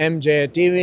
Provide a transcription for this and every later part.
MJ TV।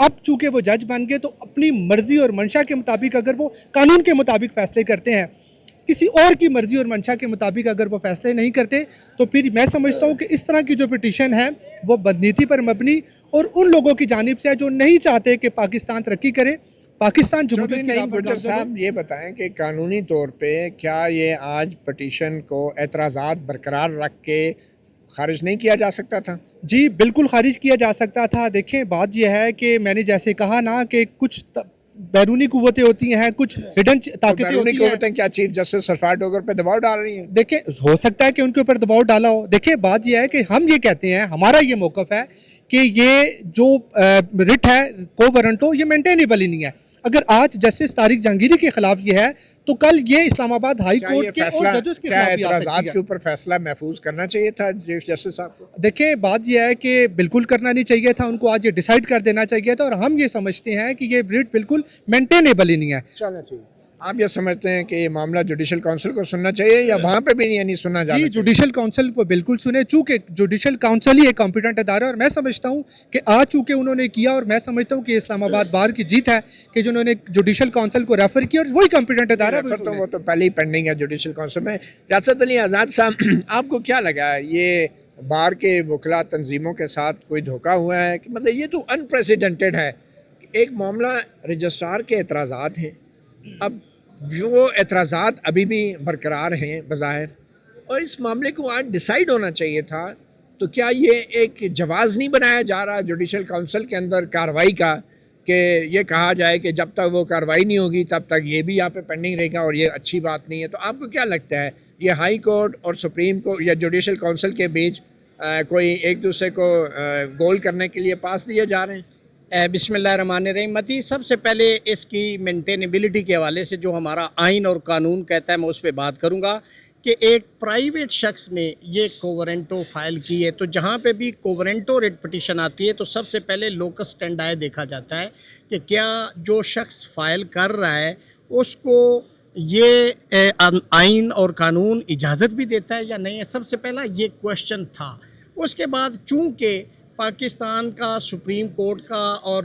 اب چونکہ وہ جج بن گئے تو اپنی مرضی اور منشا کے مطابق اگر وہ قانون کے مطابق فیصلے کرتے ہیں، کسی اور کی مرضی اور منشا کے مطابق اگر وہ فیصلے نہیں کرتے، تو پھر میں سمجھتا ہوں کہ اس طرح کی جو پٹیشن ہے وہ بدنیتی پر مبنی اور ان لوگوں کی جانب سے ہے جو نہیں چاہتے کہ پاکستان ترقی کرے، پاکستان جمہوریت کی راہ پر گجر گامزن ہو۔ صاحب یہ بتائیں کہ قانونی طور پہ کیا یہ آج پٹیشن کو اعتراضات برقرار رکھ کے خارج نہیں کیا جا سکتا تھا؟ جی بالکل خارج کیا جا سکتا تھا۔ دیکھیں بات یہ ہے کہ میں نے جیسے کہا نا کہ کچھ بیرونی قوتیں ہوتی ہیں، کچھ ہڈن طاقتیں بیرونی ہوتی ہیں۔ قوتیں کیا چیف جسٹس سرفراز ڈوگر پہ دباؤ ڈال رہی ہیں؟ دیکھیں ہو سکتا ہے کہ ان کے اوپر دباؤ ڈالا ہو۔ دیکھیں بات یہ ہے کہ ہم یہ کہتے ہیں، ہمارا یہ موقف ہے کہ یہ جو رٹ ہے کو ورنٹو یہ مینٹینیبل ہی نہیں ہے۔ اگر آج جسٹس طارق جہانگیری کے خلاف یہ ہے تو کل یہ اسلام آباد ہائی کورٹ کے اور ججز کے خلاف بھی آ اعتراضات سکتی کے ہے۔ اوپر فیصلہ محفوظ کرنا چاہیے تھا چیف جسٹس صاحب کو؟ دیکھیں بات یہ ہے کہ بالکل کرنا نہیں چاہیے تھا، ان کو آج یہ ڈیسائیڈ کر دینا چاہیے تھا، اور ہم یہ سمجھتے ہیں کہ یہ ریٹ بالکل مینٹینیبل ہی نہیں ہے۔ چلنا چاہیے۔ آپ یہ سمجھتے ہیں کہ یہ معاملہ جوڈیشل کونسل کو سننا چاہیے یا وہاں پہ بھی نہیں سننا جانا جی چاہیے؟ جوڈیشل کونسل کو بالکل سنے، چونکہ جوڈیشل کونسل ہی ایک کمپیٹنٹ ادارہ ہے، اور میں سمجھتا ہوں کہ آج چونکہ انہوں نے کیا، اور میں سمجھتا ہوں کہ اسلام آباد بار کی جیت ہے کہ جنہوں نے جوڈیشل کونسل کو ریفر کیا، اور وہی کمپیٹنٹ ادارہ ریفر تو وہ تو پہلے ہی پینڈنگ ہے جوڈیشل کونسل میں۔ ریاست علی آزاد صاحب، آپ کو کیا لگا یہ بار کے وکلا تنظیموں کے ساتھ کوئی دھوکہ ہوا ہے؟ کہ مطلب یہ تو انپریسیڈنٹڈ ہے، ایک معاملہ رجسٹرار کے اعتراضات ہیں، اب وہ اعتراضات ابھی بھی برقرار ہیں بظاہر، اور اس معاملے کو آج ڈیسائیڈ ہونا چاہیے تھا، تو کیا یہ ایک جواز نہیں بنایا جا رہا جوڈیشل کونسل کے اندر کارروائی کا کہ یہ کہا جائے کہ جب تک وہ کارروائی نہیں ہوگی تب تک یہ بھی یہاں پہ پینڈنگ رہے گا، اور یہ اچھی بات نہیں ہے؟ تو آپ کو کیا لگتا ہے یہ ہائی کورٹ اور سپریم کورٹ یا جوڈیشل کونسل کے بیچ کوئی ایک دوسرے کو گول کرنے کے لیے پاس دیے جا رہے ہیں؟ بسم اللہ الرحمن الرحیم۔ متی سب سے پہلے اس کی مینٹینیبلٹی کے حوالے سے جو ہمارا آئین اور قانون کہتا ہے میں اس پہ بات کروں گا کہ ایک پرائیویٹ شخص نے یہ کوورنٹو فائل کی ہے، تو جہاں پہ بھی کوورنٹو ریٹ پٹیشن آتی ہے تو سب سے پہلے لوکس اسٹینڈائی دیکھا جاتا ہے کہ کیا جو شخص فائل کر رہا ہے اس کو یہ آئین اور قانون اجازت بھی دیتا ہے یا نہیں ہے۔ سب سے پہلا یہ کویشچن تھا۔ اس کے بعد چونکہ پاکستان کا سپریم کورٹ کا اور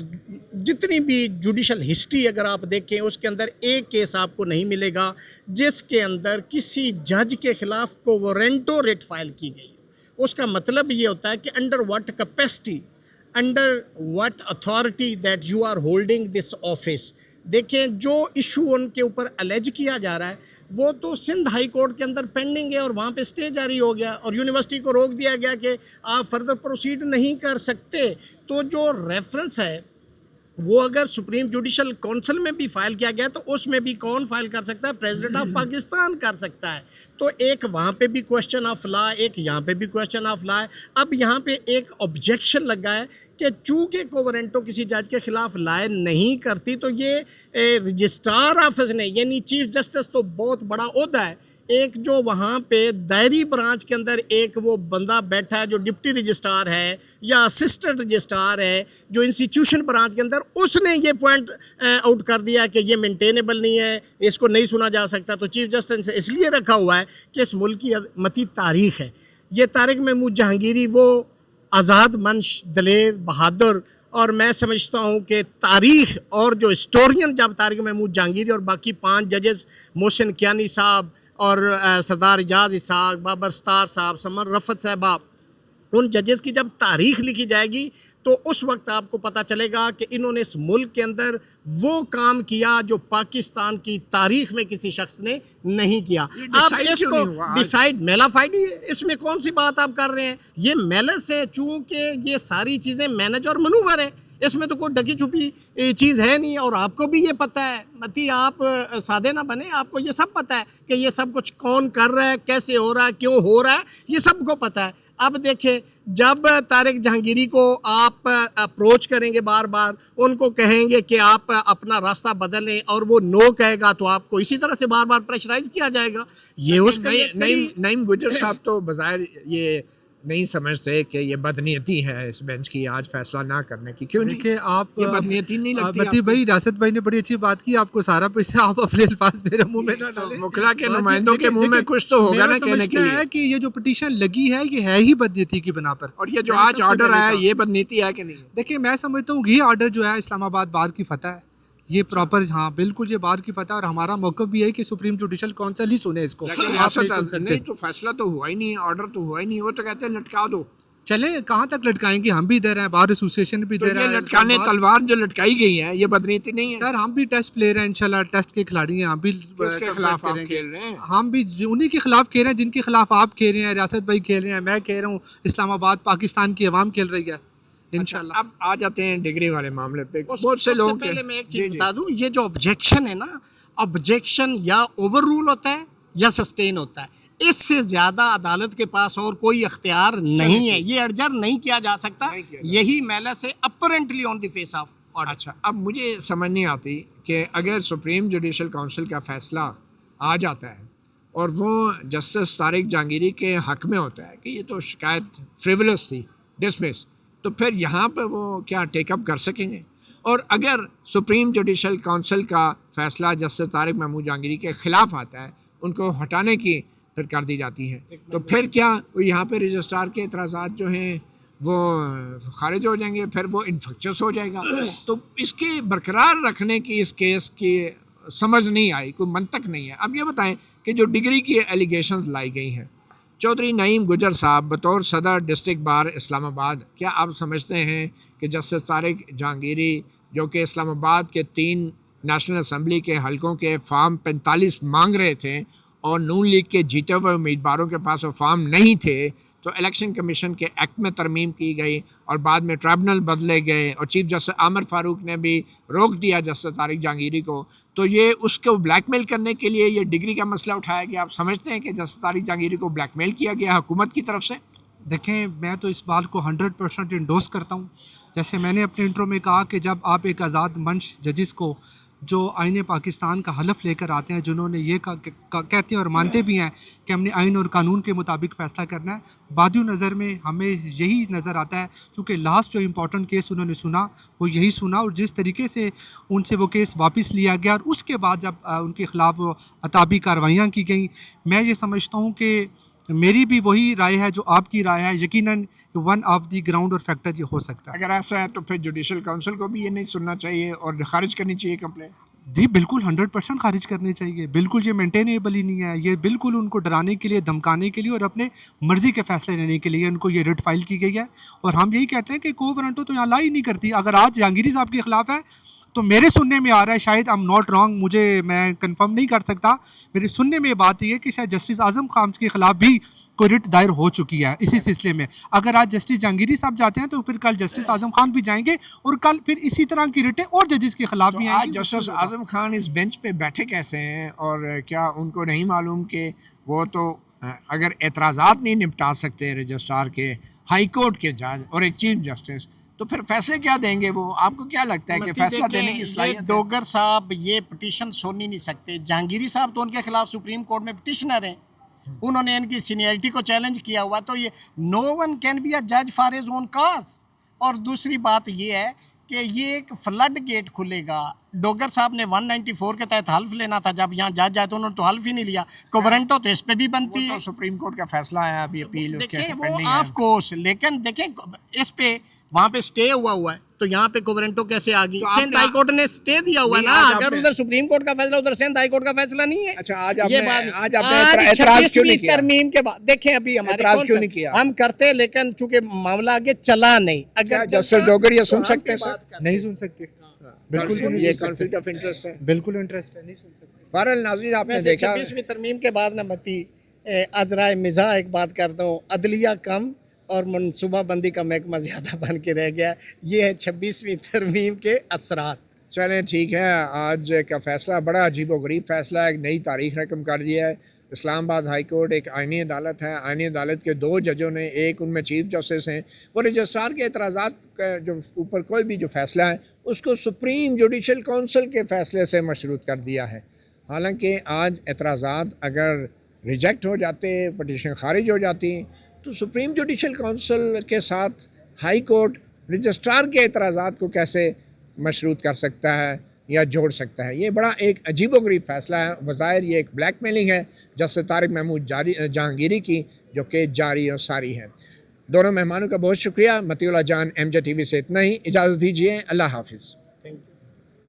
جتنی بھی جوڈیشل ہسٹری اگر آپ دیکھیں اس کے اندر ایک کیس آپ کو نہیں ملے گا جس کے اندر کسی جج کے خلاف کوورنٹو ریٹ فائل کی گئی۔ اس کا مطلب یہ ہوتا ہے کہ under what capacity, under what authority that you are holding this office. دیکھیں جو ایشو ان کے اوپر الیج کیا جا رہا ہے وہ تو سندھ ہائی کورٹ کے اندر پینڈنگ ہے، اور وہاں پہ اسٹے جاری ہو گیا اور یونیورسٹی کو روک دیا گیا کہ آپ فردر پروسیڈ نہیں کر سکتے۔ تو جو ریفرنس ہے وہ اگر سپریم جوڈیشل کونسل میں بھی فائل کیا گیا تو اس میں بھی کون فائل کر سکتا ہے؟ پریزیڈنٹ آف پاکستان کر سکتا ہے۔ تو ایک وہاں پہ بھی کویشچن آف لا، ایک یہاں پہ بھی کویشچن آف لا ہے۔ اب یہاں پہ ایک آبجیکشن لگا ہے کہ چونکہ کوورنٹو کسی جج کے خلاف لائے نہیں کرتی تو یہ رجسٹرار آفس نے یعنی چیف جسٹس تو بہت بڑا عہدہ ہے، ایک جو وہاں پہ دائری برانچ کے اندر ایک وہ بندہ بیٹھا ہے جو ڈپٹی رجسٹرار ہے یا اسسٹنٹ رجسٹرار ہے جو انسٹیٹیوشن برانچ کے اندر، اس نے یہ پوائنٹ آؤٹ کر دیا کہ یہ مینٹینیبل نہیں ہے، اس کو نہیں سنا جا سکتا۔ تو چیف جسٹس نے اس لیے رکھا ہوا ہے کہ اس ملک کی متی تاریخ ہے، یہ طارق محمود جہانگیری وہ آزاد منش، دلیر، بہادر، اور میں سمجھتا ہوں کہ تاریخ اور جو ہسٹورین جب طارق محمود جہانگیری اور باقی 5 ججز محسن کیانی صاحب اور سردار اعجاز اسحاق، بابر ستار صاحب، سمر رفت صاحبہ، ان ججز کی جب تاریخ لکھی جائے گی تو اس وقت آپ کو پتہ چلے گا کہ انہوں نے اس ملک کے اندر وہ کام کیا جو پاکستان کی تاریخ میں کسی شخص نے نہیں کیا۔ آپ اس کو ڈیسائیڈ میلافائڈ ہی ہے، اس میں کون سی بات آپ کر رہے ہیں؟ یہ میلس ہے، چونکہ یہ ساری چیزیں مینج اور منور ہے، اس میں تو کوئی ڈکی چھپی چیز ہے نہیں، اور آپ کو بھی یہ پتہ ہے متی آپ سادے نہ بنے، آپ کو یہ سب پتہ ہے کہ یہ سب کچھ کون کر رہا ہے، کیسے ہو رہا ہے، کیوں ہو رہا ہے، یہ سب کو پتہ ہے۔ اب دیکھیں جب طارق جہانگیری کو آپ اپروچ کریں گے بار بار، ان کو کہیں گے کہ آپ اپنا راستہ بدلیں اور وہ نو کہے گا تو آپ کو اسی طرح سے بار بار پریشرائز کیا جائے گا۔ یہ اس کا نعیم گجر صاحب تو بظاہر یہ نہیں سمجھتے کہ یہ بدنیتی ہے اس بینچ کی آج فیصلہ نہ کرنے کی؟ کیوں دیکھیں آپ یہ بدنیتی نہیں لگتی متی بھائی، ریاست بھائی نے بڑی اچھی بات کی، آپ کو سارا پیسہ آپ اپنے الفاظ میرے منہ میں نہ ڈالیں. وکلا کے نمائندوں کے منہ میں کچھ تو ہوگا نا کہنے کے لیے. ہے کہ یہ جو پٹیشن لگی ہے یہ ہے ہی بدنیتی کی بنا پر. اور یہ جو آج آرڈر آیا یہ بدنیتی ہے کہ نہیں؟ دیکھیں میں سمجھتا ہوں یہ آرڈر جو ہے اسلام آباد بار کی فتح ہے، یہ پراپر، ہاں بالکل یہ بار کی فتح، اور ہمارا موقف بھی ہے کہ سپریم جوڈیشل کونسل ہی سنے اس کو. نہیں تو فیصلہ تو ہوا ہی نہیں، آرڈر تو ہوا ہی نہیں. وہ تو کہتے ہیں لٹکا دو. چلیں کہاں تک لٹکائیں گے؟ ہم بھی دے رہے ہیں، بار ایسوسیشن بھی دے رہا ہے. لٹکانے تلوار جو لٹکائی گئی ہے یہ بدنیتی نہیں ہے سر ہم بھی ٹیسٹ پلیئر ہیں انشاءاللہ، ٹیسٹ کے کھلاڑی ہیں ہم بھی. کس کے خلاف آپ کھیل رہے ہیں؟ ہم بھی انہی کے خلاف کھیل رہے ہیں جن کے خلاف آپ کھیل رہے ہیں، ریاست بھائی کھیل رہے ہیں، میں کہہ رہا ہوں، اسلام آباد پاکستان کی عوام کھیل رہی ہے انشاءاللہ. اب آ جاتے ہیں ڈگری والے معاملے پہ. بہت سے لوگ پہلے میں ایک چیز بتا دوں، یہ جو آبجیکشن ہے نا، آبجیکشن یا اوور رول ہوتا ہے یا سسٹین ہوتا ہے. اس سے زیادہ عدالت کے پاس اور کوئی اختیار نہیں ہے، یہ ارجر نہیں کیا جا سکتا. یہی میلس ہے apparently on the face of order. اچھا اب مجھے سمجھ نہیں آتی کہ اگر سپریم جوڈیشل کونسل کا فیصلہ آ جاتا ہے اور وہ جسٹس طارق جہانگیری کے حق میں ہوتا ہے کہ یہ تو شکایت فریولس تھی، ڈسمس، تو پھر یہاں پہ وہ کیا ٹیک اپ کر سکیں گے؟ اور اگر سپریم جوڈیشل کونسل کا فیصلہ جسٹس طارق محمود جہانگیری کے خلاف آتا ہے، ان کو ہٹانے کی پھر کر دی جاتی ہے، تو پھر کیا یہاں پہ رجسٹرار کے اعتراضات جو ہیں وہ خارج ہو جائیں گے؟ پھر وہ انفیکچس ہو جائے گا. تو اس کے برقرار رکھنے کی اس کیس کی سمجھ نہیں آئی، کوئی منطق نہیں ہے. اب یہ بتائیں کہ جو ڈگری کی ایلیگیشنز لائی گئی ہیں، چودھری نعیم گجر صاحب بطور صدر ڈسٹرکٹ بار اسلام آباد، کیا آپ سمجھتے ہیں کہ جسٹس طارق جہانگیری جو کہ اسلام آباد کے 3 نیشنل اسمبلی کے حلقوں کے فارم 45 مانگ رہے تھے اور نون لیگ کے جیتے ہوئے امیدواروں کے پاس وہ فارم نہیں تھے، تو الیکشن کمیشن کے ایکٹ میں ترمیم کی گئی اور بعد میں ٹرائبونل بدلے گئے اور چیف جسٹس عامر فاروق نے بھی روک دیا جسٹس طارق جہانگیری کو، تو یہ اس کو بلیک میل کرنے کے لیے یہ ڈگری کا مسئلہ اٹھایا گیا؟ آپ سمجھتے ہیں کہ جسٹس طارق جہانگیری کو بلیک میل کیا گیا حکومت کی طرف سے؟ دیکھیں میں تو اس بات کو 100% انڈوس کرتا ہوں. جیسے میں نے اپنے انٹرو میں کہا کہ جب آپ ایک آزاد منچ ججز کو جو آئین پاکستان کا حلف لے کر آتے ہیں، جنہوں نے یہ کہتے ہیں اور مانتے بھی ہیں کہ ہم نے آئین اور قانون کے مطابق فیصلہ کرنا ہے، بادی نظر میں ہمیں یہی نظر آتا ہے، چونکہ لاسٹ جو امپورٹنٹ کیس انہوں نے سنا وہ یہی سنا، اور جس طریقے سے ان سے وہ کیس واپس لیا گیا اور اس کے بعد جب ان کے خلاف عتابی کارروائیاں کی گئیں، میں یہ سمجھتا ہوں کہ میری بھی وہی رائے ہے جو آپ کی رائے ہے. یقیناً ون آف دی گراؤنڈ اور فیکٹر یہ ہو سکتا ہے. اگر ایسا ہے تو پھر جوڈیشل کونسل کو بھی یہ نہیں سننا چاہیے اور خارج کرنی چاہیے کمپلین؟ جی بالکل 100% خارج کرنی چاہیے. بالکل یہ مینٹینیبل ہی نہیں ہے. یہ بالکل ان کو ڈرانے کے لیے، دھمکانے کے لیے اور اپنے مرضی کے فیصلے لینے کے لیے ان کو یہ ریٹ فائل کی گئی ہے. اور ہم یہی کہتے ہیں کہ کو وارنٹو تو یہاں لا ہی نہیں کرتی. اگر آج جہانگیری صاحب کے خلاف ہے تو میرے سننے میں آ رہا ہے، شاید I'm not wrong، میں کنفرم نہیں کر سکتا، میرے سننے میں بات یہ ہے کہ شاید جسٹس اعظم خان کے خلاف بھی کوئی رٹ دائر ہو چکی ہے اسی سلسلے میں. اگر آج جسٹس جہانگیری صاحب جاتے ہیں تو پھر کل جسٹس اعظم خان بھی جائیں گے اور کل پھر اسی طرح کی رٹیں اور ججز کے خلاف بھی آئیں گے. جسٹس اعظم خان اس بینچ پہ بیٹھے کیسے ہیں؟ اور کیا ان کو نہیں معلوم کہ وہ تو اگر اعتراضات نہیں نپٹا سکتے رجسٹرار کے، ہائی کورٹ کے جج اور ایک چیف جسٹس، تو پھر فیصلے کیا دیں گے وہ؟ آپ کو کیا لگتا ہے کہ فیصلہ دینے کی صلاحیت؟ ڈوگر صاحب یہ پٹیشن سن ہی نہیں سکتے. جہانگیری صاحب تو ان کے خلاف سپریم کورٹ میں پٹیشنر ہیں، انہوں نے ان کی سینئرٹی کو چیلنج کیا ہوا، تو یہ نو ون کین بی اے جج فار ہز اون کاز. اور دوسری بات یہ ہے کہ یہ ایک فلڈ گیٹ کھلے گا. ڈوگر صاحب نے 194 کے تحت حلف لینا تھا، جب یہاں جج آئے تو انہوں نے تو حلف ہی نہیں لیا. کوورنٹو تو اس پہ بھی بنتی ہے. سپریم کورٹ کا فیصلہ ہے ابھی اپیل اس کے دیکھیں وہ آف کورس، لیکن دیکھیں اس پہ وہاں پہ سٹے ہوا ہے تو یہاں پہ کوورنٹو کیسے آ گئی؟ سندھ ہائی کورٹ نے سٹے دیا ہوا ہے نا. اگر ادھر سپریم کورٹ کا فیصلہ ادھر سندھ ہائی کورٹ کا فیصلہ نہیں ہے. اچھا آج آج اعتراض کیوں نہیں کیا؟ ترمیم کے بعد دیکھیں ابھی اعتراض کیوں نہیں کیا؟ ہم کرتے لیکن چونکہ معاملہ آگے چلا نہیں. اگر جسٹس ڈوگر یہ سن سکتے ہیں؟ نہیں سن سکتے، بالکل یہ کانفلکٹ آف انٹرسٹ ہے. بالکل انٹرسٹ ہے، نہیں سن سکتے. بہرحال ناظرین آپ نے دیکھا 26ویں ترمیم کے بعد نہ متی ازرائے مزاح ایک بات کرتا ہوں، عدلیہ کم اور منصوبہ بندی کا محکمہ زیادہ بن کے رہ گیا. یہ ہے 26ویں ترمیم کے اثرات. چلیں ٹھیک ہے، آج کا فیصلہ بڑا عجیب و غریب فیصلہ ہے، ایک نئی تاریخ رقم کر دیا ہے. اسلام آباد ہائی کورٹ ایک آئینی عدالت ہے. آئینی عدالت کے 2 ججوں نے، ایک ان میں چیف جسٹس ہیں، وہ رجسٹرار کے اعتراضات کا جو اوپر کوئی بھی جو فیصلہ ہے اس کو سپریم جوڈیشل کونسل کے فیصلے سے مشروط کر دیا ہے. حالانکہ آج اعتراضات اگر ریجیکٹ ہو جاتے، پٹیشن خارج ہو جاتی، تو سپریم جوڈیشل کونسل کے ساتھ ہائی کورٹ رجسٹرار کے اعتراضات کو کیسے مشروط کر سکتا ہے یا جوڑ سکتا ہے؟ یہ بڑا ایک عجیب و غریب فیصلہ ہے. بظاہر یہ ایک بلیک میلنگ ہے جسٹس طارق محمود جہانگیری کی، جو کہ جاری اور ساری ہے. دونوں مہمانوں کا بہت شکریہ. مطیع اللہ جان، ایم جے ٹی وی سے اتنا ہی. اجازت دیجیے. اللہ حافظ. Thank you.